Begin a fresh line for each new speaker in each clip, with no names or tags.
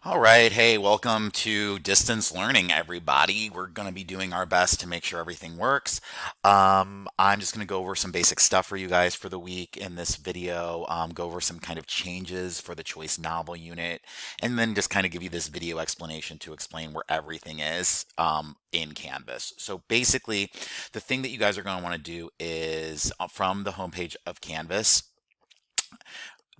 All right. Hey, welcome to distance learning, everybody. We're going to be doing our best to make sure everything works. I'm just going to go over some basic stuff for you guys for the week in this video, go over some kind of changes for the choice novel unit, and then just kind of give you this video explanation to explain where everything is in Canvas. So basically, the thing that you guys are going to want to do is from the homepage of Canvas,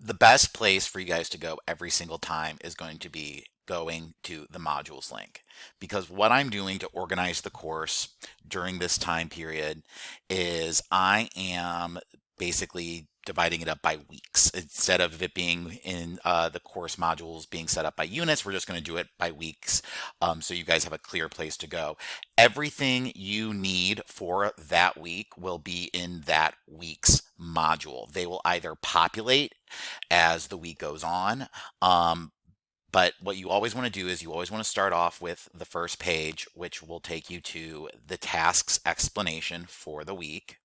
the best place for you guys to go every single time is going to be going to the modules link, because what I'm doing to organize the course during this time period is I am basically dividing it up by weeks. Instead of it being in the course modules being set up by units, we're just going to do it by weeks, so you guys have a clear place to go. Everything you need for that week will be in that week's module. They will either populate as the week goes on. Um, but what you always want to do is you always want to start off with the first page, which will take you to the tasks explanation for the week.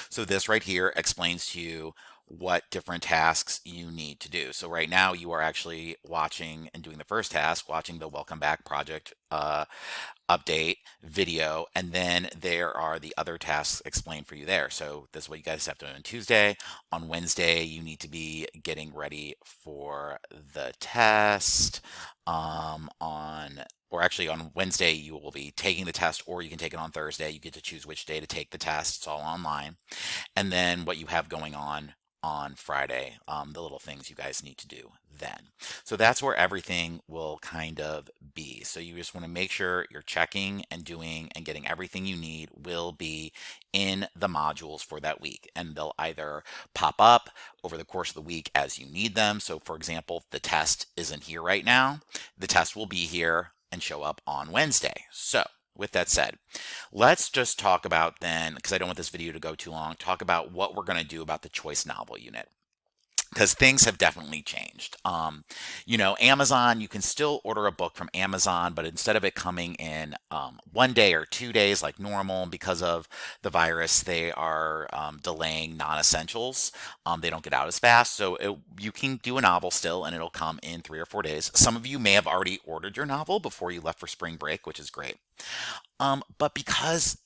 So this right here explains to you what different tasks you need to do. So right now you are actually watching and doing the first task, watching the Welcome Back Project update video, and then there are the other tasks explained for you there. So this is what you guys have to do on Tuesday. On Wednesday, you need to be getting ready for the test. On Wednesday, you will be taking the test, or you can take it on Thursday. You get to choose which day to take the test. It's all online. And then what you have going on Friday, the little things you guys need to do then. So that's where everything will kind of be. So you just want to make sure you're checking and doing and getting everything you need will be in the modules for that week. And they'll either pop up over the course of the week as you need them. So for example, the test isn't here right now. The test will be here and show up on Wednesday. So with that said, let's just talk about then, because I don't want this video to go too long, talk about what we're going to do about the choice novel unit, because things have definitely changed. Amazon, you can still order a book from Amazon, but instead of it coming in 1 day or 2 days like normal, because of the virus, they are delaying non-essentials. They don't get out as fast. So you can do a novel still, and it'll come in 3 or 4 days. Some of you may have already ordered your novel before you left for spring break, which is great. But because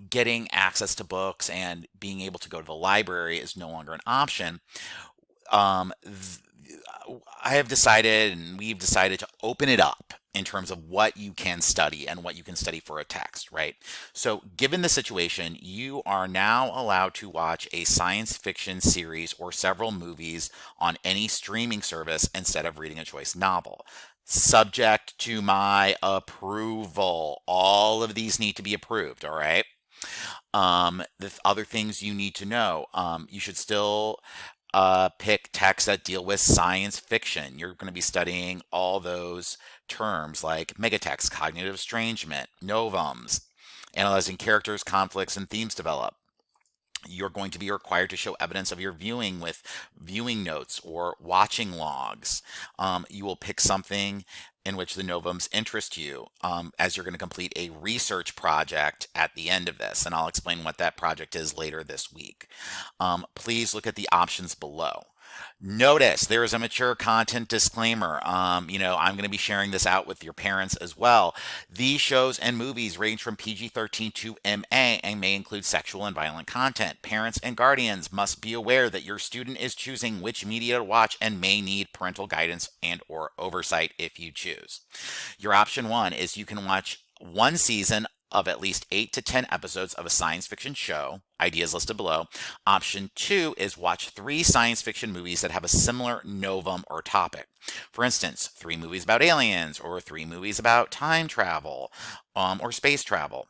getting access to books and being able to go to the library is no longer an option, um, th- I have decided, and we've decided to open it up in terms of what you can study and what you can study for a text, right? So, given the situation, you are now allowed to watch a science fiction series or several movies on any streaming service instead of reading a choice novel. Subject to my approval. All of these need to be approved, all right? The other things you need to know, you should still pick texts that deal with science fiction. You're going to be studying all those terms like megatext, cognitive estrangement, novums, analyzing characters, conflicts, and themes developed. You're going to be required to show evidence of your viewing with viewing notes or watching logs. You will pick something in which the novums interest you, as you're going to complete a research project at the end of this. And I'll explain what that project is later this week. Please look at the options below. Notice there is a mature content disclaimer. I'm going to be sharing this out with your parents as well. These shows and movies range from PG-13 to MA and may include sexual and violent content. Parents and guardians must be aware that your student is choosing which media to watch and may need parental guidance and or oversight if you choose. Your option one is you can watch one season of at least 8 to 10 episodes of a science fiction show. Ideas listed below. Option two is watch 3 science fiction movies that have a similar novum or topic. For instance, 3 movies about aliens, or 3 movies about time travel, or space travel.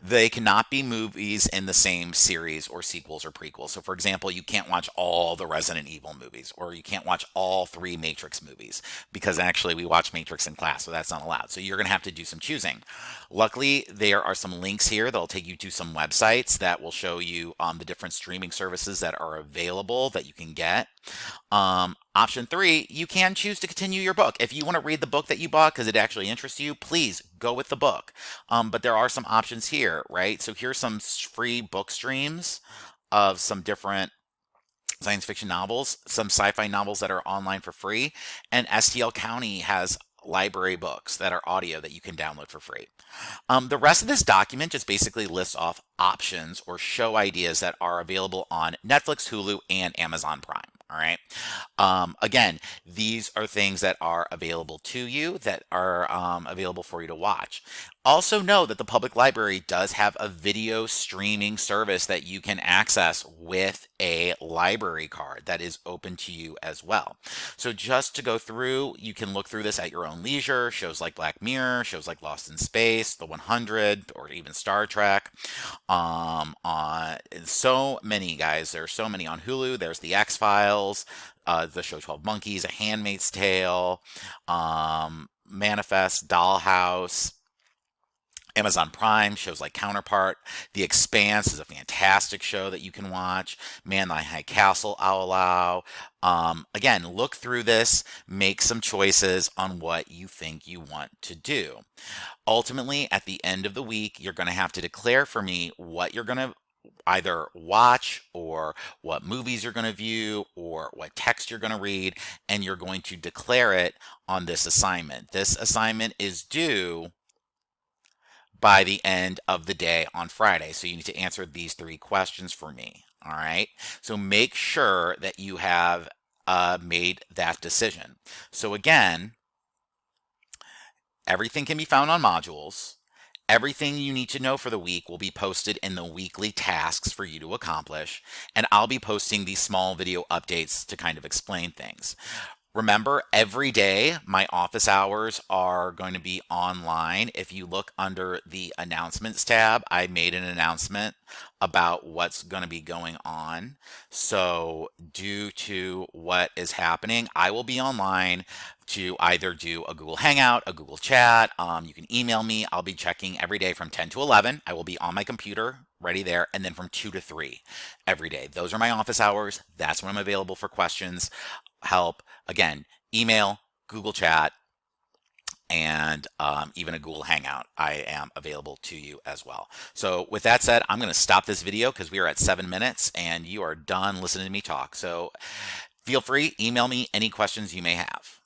They cannot be movies in the same series or sequels or prequels. So, for example, you can't watch all the Resident Evil movies, or you can't watch all 3 Matrix movies, because actually we watch Matrix in class, so that's not allowed. So, you're going to have to do some choosing. Luckily, there are some links here that'll take you to some websites that will show you the different streaming services that are available that you can get. Option three, you can choose to continue your book. If you want to read the book that you bought because it actually interests you, please go with the book. But there are some options here, right? So here's some free book streams of some different science fiction novels, some sci-fi novels that are online for free, and STL County has library books that are audio that you can download for free. The rest of this document just basically lists off options or show ideas that are available on Netflix, Hulu, and Amazon Prime. All right. Again, these are things that are available to you that are available for you to watch. Also know that the public library does have a video streaming service that you can access with a library card that is open to you as well. So just to go through, you can look through this at your own leisure. Shows like Black Mirror, shows like Lost in Space, The 100, or even Star Trek. On so many, guys. There's so many on Hulu. There's The X-Files, the show 12 Monkeys, A Handmaid's Tale, Manifest, Dollhouse. Amazon Prime, shows like Counterpart. The Expanse is a fantastic show that you can watch. Man in High Castle, I'll allow. Again, look through this, make some choices on what you think you want to do. Ultimately, at the end of the week, you're going to have to declare for me what you're going to either watch or what movies you're going to view or what text you're going to read, and you're going to declare it on this assignment. This assignment is due by the end of the day on Friday. So you need to answer these 3 questions for me. All right. So make sure that you have made that decision. So again, everything can be found on modules. Everything you need to know for the week will be posted in the weekly tasks for you to accomplish. And I'll be posting these small video updates to kind of explain things. Remember, every day my office hours are going to be online. If you look under the announcements tab, I made an announcement about what's going to be going on. So due to what is happening, I will be online to either do a Google Hangout, a Google Chat. You can email me. I'll be checking every day from 10 to 11. I will be on my computer ready there, and then from 2 to 3 every day. Those are my office hours. That's when I'm available for questions, help. Again, email, Google Chat, and even a Google Hangout. I am available to you as well. So with that said, I'm going to stop this video because we are at 7 minutes and you are done listening to me talk. So feel free, email me any questions you may have.